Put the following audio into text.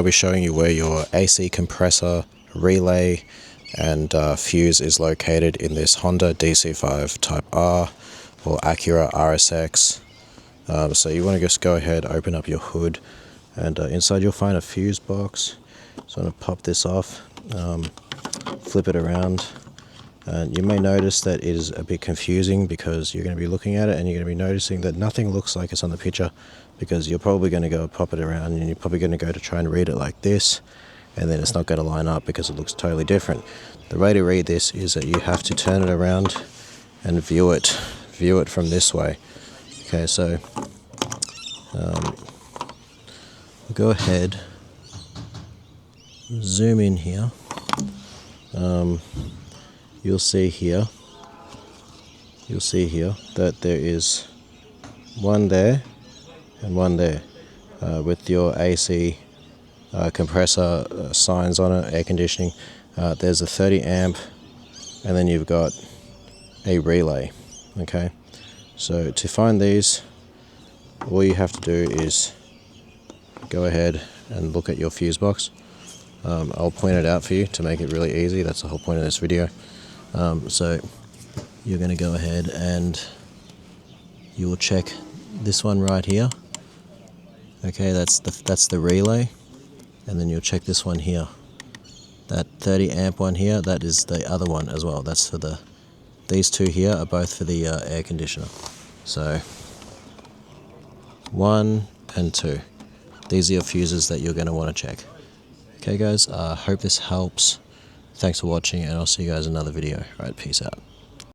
I'll be showing you where your AC compressor, relay and fuse is located in this Honda DC5 Type R or Acura RSX. So you want to just go ahead, open up your hood, and inside you'll find a fuse box. So I'm going to pop this off, flip it around, and you may notice that it is a bit confusing because you're going to be looking at it and you're going to be noticing that nothing looks like it's on the picture, because you're probably going to go pop it around and you're probably going to go to try and read it like this, and then it's not going to line up because it looks totally different. The way to read this is that you have to turn it around and view it from this way. Okay, so we'll go ahead, zoom in here. You'll see here that there is one there and one there with your AC compressor signs on it, air conditioning. There's a 30 amp, and then you've got a relay. Okay, so to find these, all you have to do is go ahead and look at your fuse box. I'll point it out for you to make it really easy. That's the whole point of this video. So you're going to go ahead and you will check this one right here. Okay, that's the relay, and then you'll check this one here. That 30 amp one here, that is the other one as well. That's for these two here are both for the air conditioner. So 1 and 2. These are your fuses that you're going to want to check. Okay guys, hope this helps. Thanks for watching, and I'll see you guys in another video. Alright, peace out.